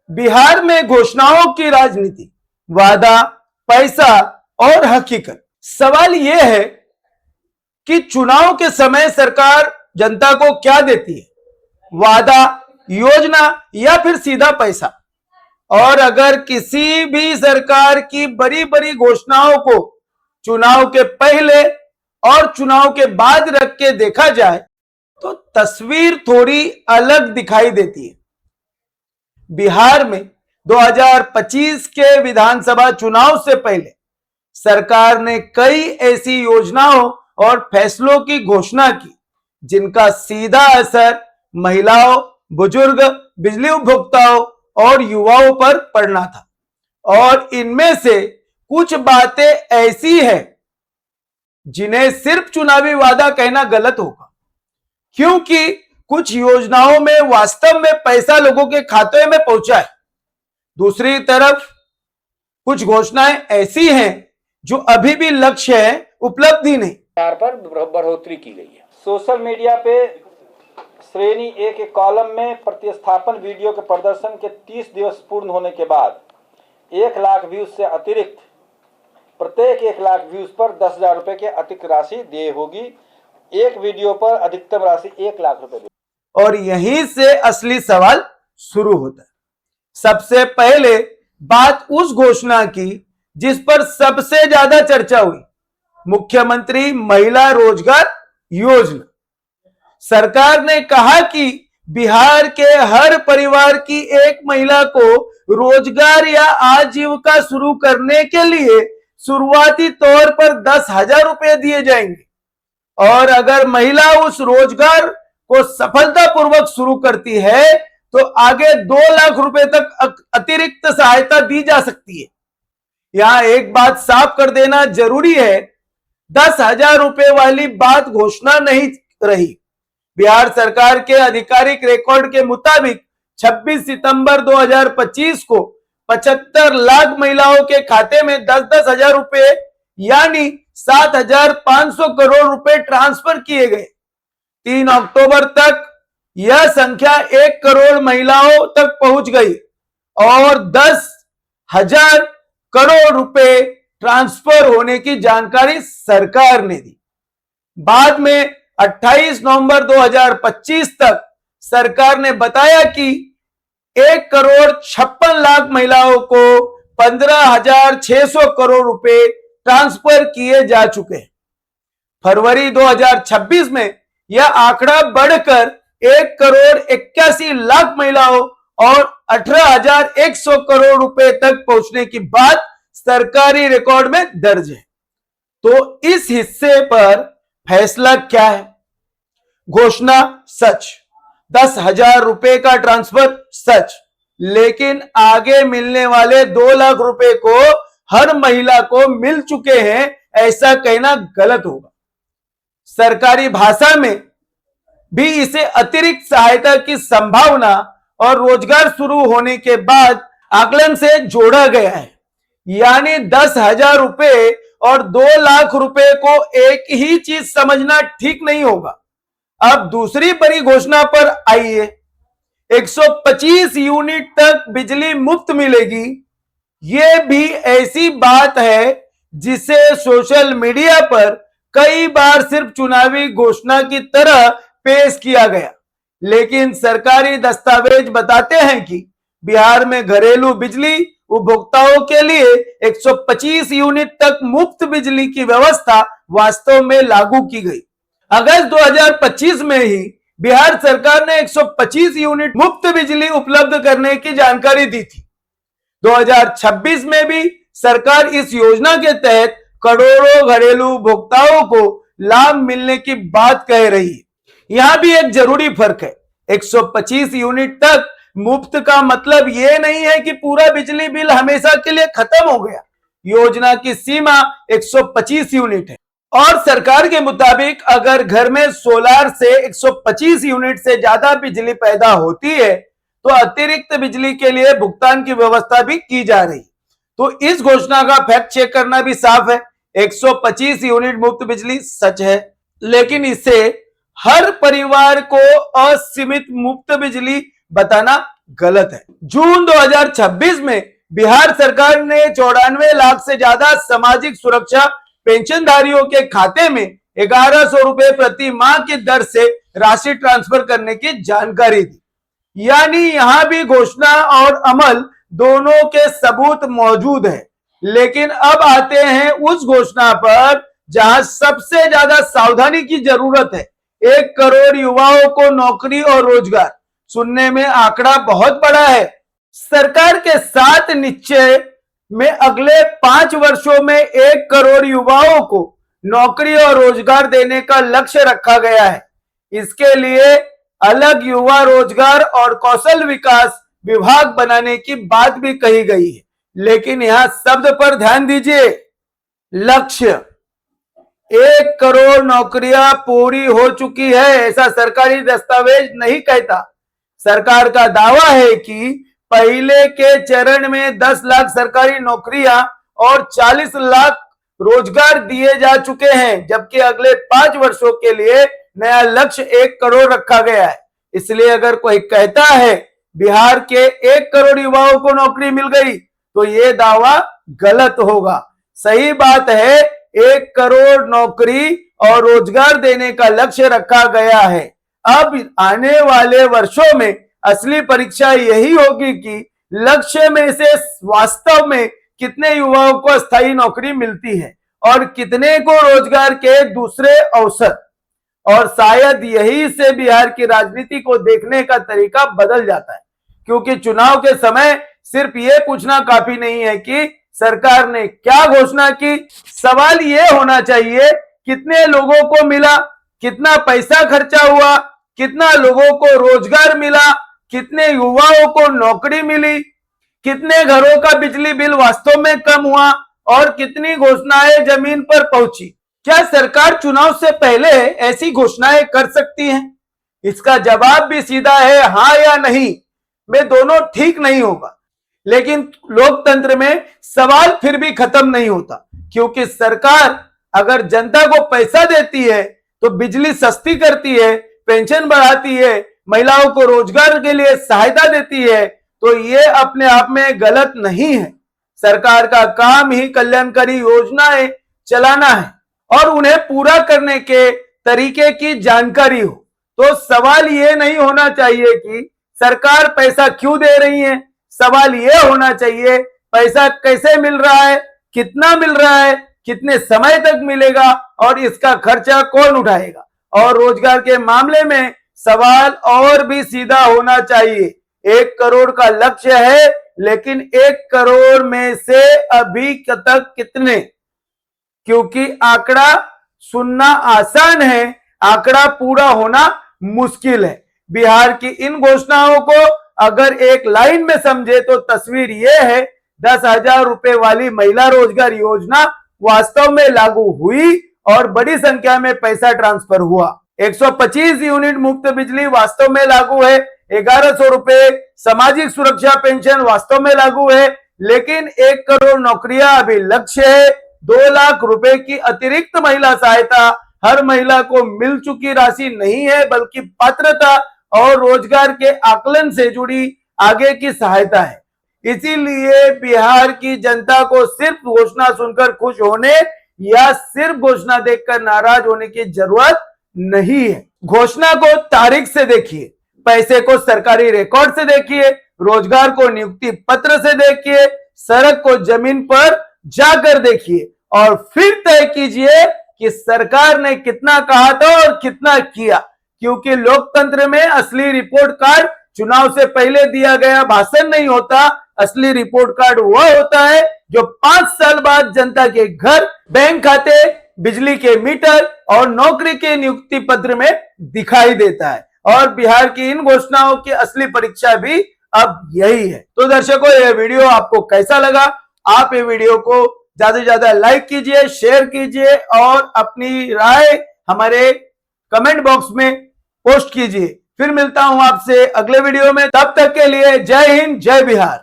बिहार में घोषणाओं की राजनीति, वादा, पैसा और हकीकत। सवाल यह है कि चुनाव के समय सरकार जनता को क्या देती है, वादा, योजना या फिर सीधा पैसा। और अगर किसी भी सरकार की बड़ी बड़ी घोषणाओं को चुनाव के पहले और चुनाव के बाद रख के देखा जाए तो तस्वीर थोड़ी अलग दिखाई देती है। बिहार में 2025 के विधानसभा चुनाव से पहले सरकार ने कई ऐसी योजनाओं और फैसलों की घोषणा की जिनका सीधा असर महिलाओं, बुजुर्ग, बिजली उपभोक्ताओं और युवाओं पर पड़ना था। और इनमें से कुछ बातें ऐसी हैं जिन्हें सिर्फ चुनावी वादा कहना गलत होगा, क्योंकि कुछ योजनाओं में वास्तव में पैसा लोगों के खाते में पहुंचा है। दूसरी तरफ कुछ घोषणाएं ऐसी हैं जो अभी भी लक्ष्य है, उपलब्धि नहीं। पर बढ़ोतरी की गई है। सोशल मीडिया पे श्रेणी ए के कॉलम में प्रतिस्थापन वीडियो के प्रदर्शन के 30 दिवस पूर्ण होने के बाद 1 लाख व्यूज से अतिरिक्त प्रत्येक 1 लाख व्यूज पर 10,000 रुपए की अतिरिक्त राशि देय होगी। एक वीडियो पर अधिकतम राशि 1 लाख रुपए। और यहीं से असली सवाल शुरू होता है। सबसे पहले बात उस घोषणा की जिस पर सबसे ज्यादा चर्चा हुई, मुख्यमंत्री महिला रोजगार योजना। सरकार ने कहा कि बिहार के हर परिवार की एक महिला को रोजगार या आजीविका शुरू करने के लिए शुरुआती तौर पर 10,000 रुपए दिए जाएंगे और अगर महिला उस रोजगार को सफलतापूर्वक शुरू करती है तो आगे 2 लाख रुपए तक अतिरिक्त सहायता दी जा सकती है। यहां एक बात साफ कर देना जरूरी है, 10,000 रुपए वाली बात घोषणा नहीं रही। बिहार सरकार के आधिकारिक रिकॉर्ड के मुताबिक 26 सितंबर 2025 को 75 लाख महिलाओं के खाते में 10-10 हजार रुपए यानी 7,500 करोड़ रुपए ट्रांसफर किए गए। 3 अक्टूबर तक यह संख्या 1 करोड़ महिलाओं तक पहुंच गई और 10,000 करोड़ रुपए ट्रांसफर होने की जानकारी सरकार ने दी। बाद में 28 नवंबर 2025 तक सरकार ने बताया कि 1 करोड़ 56 लाख महिलाओं को 15,600 करोड़ रुपए ट्रांसफर किए जा चुके हैं। फरवरी 2026 में यह आंकड़ा बढ़कर 1 करोड़ 81 लाख महिलाओं और 18,100 करोड़ रुपए तक पहुंचने की बात सरकारी रिकॉर्ड में दर्ज है। तो इस हिस्से पर फैसला क्या है? घोषणा सच, 10,000 रुपए का ट्रांसफर सच, लेकिन आगे मिलने वाले 2 लाख रुपए को हर महिला को मिल चुके हैं ऐसा कहना गलत होगा। सरकारी भाषा में भी इसे अतिरिक्त सहायता की संभावना और रोजगार शुरू होने के बाद आकलन से जोड़ा गया है, यानी 10,000 रुपए और 2 लाख रुपए को एक ही चीज समझना ठीक नहीं होगा। अब दूसरी बड़ी घोषणा पर आइए। 125 यूनिट तक बिजली मुफ्त मिलेगी। यह भी ऐसी बात है जिसे सोशल मीडिया पर कई बार सिर्फ चुनावी घोषणा की तरह पेश किया गया, लेकिन सरकारी दस्तावेज बताते हैं कि बिहार में घरेलू बिजली उपभोक्ताओं के लिए 125 यूनिट तक मुफ्त बिजली की व्यवस्था वास्तव में लागू की गई। अगस्त 2025 में ही बिहार सरकार ने 125 यूनिट मुफ्त बिजली उपलब्ध करने की जानकारी दी थी। 2026 में भी सरकार इस योजना के तहत करोड़ों घरेलू उपभोक्ताओं को लाभ मिलने की बात कह रही है। यहां भी एक जरूरी फर्क है। 125 यूनिट तक मुफ्त का मतलब यह नहीं है कि पूरा बिजली बिल हमेशा के लिए खत्म हो गया। योजना की सीमा 125 यूनिट है और सरकार के मुताबिक अगर घर में सोलार से 125 यूनिट से ज्यादा बिजली पैदा होती है तो अतिरिक्त बिजली के लिए भुगतान की व्यवस्था भी की जा रही। तो इस घोषणा का फैक्ट चेक करना भी साफ है। 125 यूनिट मुफ्त बिजली सच है, लेकिन इसे हर परिवार को असीमित मुफ्त बिजली बताना गलत है। जून 2026 में बिहार सरकार ने 94 लाख से ज्यादा सामाजिक सुरक्षा पेंशनधारियों के खाते में 1100 रुपए प्रति माह की दर से राशि ट्रांसफर करने की जानकारी दी। यानी यहां भी घोषणा और अमल दोनों के सबूत मौजूद है। लेकिन अब आते हैं उस घोषणा पर जहां सबसे ज्यादा सावधानी की जरूरत है। 1 करोड़ युवाओं को नौकरी और रोजगार। सुनने में आंकड़ा बहुत बड़ा है। सरकार के 7 निश्चय में अगले 5 वर्षों में 1 करोड़ युवाओं को नौकरी और रोजगार देने का लक्ष्य रखा गया है। इसके लिए अलग युवा रोजगार और कौशल विकास विभाग बनाने की बात भी कही गई है। लेकिन यहां शब्द पर ध्यान दीजिए, लक्ष्य। 1 करोड़ नौकरियां पूरी हो चुकी है ऐसा सरकारी दस्तावेज नहीं कहता। सरकार का दावा है कि पहले के चरण में 10 लाख सरकारी नौकरियां और 40 लाख रोजगार दिए जा चुके हैं, जबकि अगले 5 वर्षों के लिए नया लक्ष्य 1 करोड़ रखा गया है। इसलिए अगर कोई कहता है बिहार के 1 करोड़ युवाओं को नौकरी मिल गई तो यह दावा गलत होगा। सही बात है, 1 करोड़ नौकरी और रोजगार देने का लक्ष्य रखा गया है। अब आने वाले वर्षों में असली परीक्षा यही होगी कि लक्ष्य में से वास्तव में कितने युवाओं को स्थायी नौकरी मिलती है और कितने को रोजगार के दूसरे अवसर। और शायद यही से बिहार की राजनीति को देखने का तरीका बदल जाता है, क्योंकि चुनाव के समय सिर्फ ये पूछना काफी नहीं है कि सरकार ने क्या घोषणा की। सवाल ये होना चाहिए कितने लोगों को मिला, कितना पैसा खर्चा हुआ, कितना लोगों को रोजगार मिला, कितने युवाओं को नौकरी मिली, कितने घरों का बिजली बिल वास्तव में कम हुआ और कितनी घोषणाएं जमीन पर पहुंची। क्या सरकार चुनाव से पहले ऐसी घोषणाएं कर सकती है? इसका जवाब भी सीधा है, हां या नहीं में दोनों ठीक नहीं होगा। लेकिन लोकतंत्र में सवाल फिर भी खत्म नहीं होता, क्योंकि सरकार अगर जनता को पैसा देती है तो बिजली सस्ती करती है, पेंशन बढ़ाती है, महिलाओं को रोजगार के लिए सहायता देती है, तो ये अपने आप में गलत नहीं है। सरकार का काम ही कल्याणकारी योजनाएं चलाना है और उन्हें पूरा करने के तरीके की जानकारी हो। तो सवाल ये नहीं होना चाहिए कि सरकार पैसा क्यों दे रही है, सवाल ये होना चाहिए पैसा कैसे मिल रहा है, कितना मिल रहा है, कितने समय तक मिलेगा और इसका खर्चा कौन उठाएगा। और रोजगार के मामले में सवाल और भी सीधा होना चाहिए। 1 करोड़ का लक्ष्य है, लेकिन 1 करोड़ में से अभी तक कितने? क्योंकि आंकड़ा सुनना आसान है, आंकड़ा पूरा होना मुश्किल है। बिहार की इन घोषणाओं को अगर एक लाइन में समझे तो तस्वीर यह है, 10,000 रुपए वाली महिला रोजगार योजना वास्तव में लागू हुई और बड़ी संख्या में पैसा ट्रांसफर हुआ। 125 यूनिट मुफ्त बिजली वास्तव में लागू है। 1100 रुपए सामाजिक सुरक्षा पेंशन वास्तव में लागू है। लेकिन 1 करोड़ नौकरियां अभी लक्ष्य है। 2 लाख रुपए की अतिरिक्त महिला सहायता हर महिला को मिल चुकी राशि नहीं है, बल्कि पात्रता और रोजगार के आकलन से जुड़ी आगे की सहायता है। इसीलिए बिहार की जनता को सिर्फ घोषणा सुनकर खुश होने या सिर्फ घोषणा देखकर नाराज होने की जरूरत नहीं है। घोषणा को तारीख से देखिए, पैसे को सरकारी रिकॉर्ड से देखिए, रोजगार को नियुक्ति पत्र से देखिए, सड़क को जमीन पर जाकर देखिए और फिर तय कीजिए कि सरकार ने कितना कहा था और कितना किया। क्योंकि लोकतंत्र में असली रिपोर्ट कार्ड चुनाव से पहले दिया गया भाषण नहीं होता। असली रिपोर्ट कार्ड वह होता है जो 5 साल बाद जनता के घर, बैंक खाते, बिजली के मीटर और नौकरी के नियुक्ति पत्र में दिखाई देता है। और बिहार की इन घोषणाओं की असली परीक्षा भी अब यही है। तो दर्शकों, यह वीडियो आपको कैसा लगा? आप ये वीडियो को ज्यादा से ज्यादा लाइक कीजिए, शेयर कीजिए और अपनी राय हमारे कमेंट बॉक्स में पोस्ट कीजिए। फिर मिलता हूं आपसे अगले वीडियो में। तब तक के लिए जय हिंद, जय बिहार।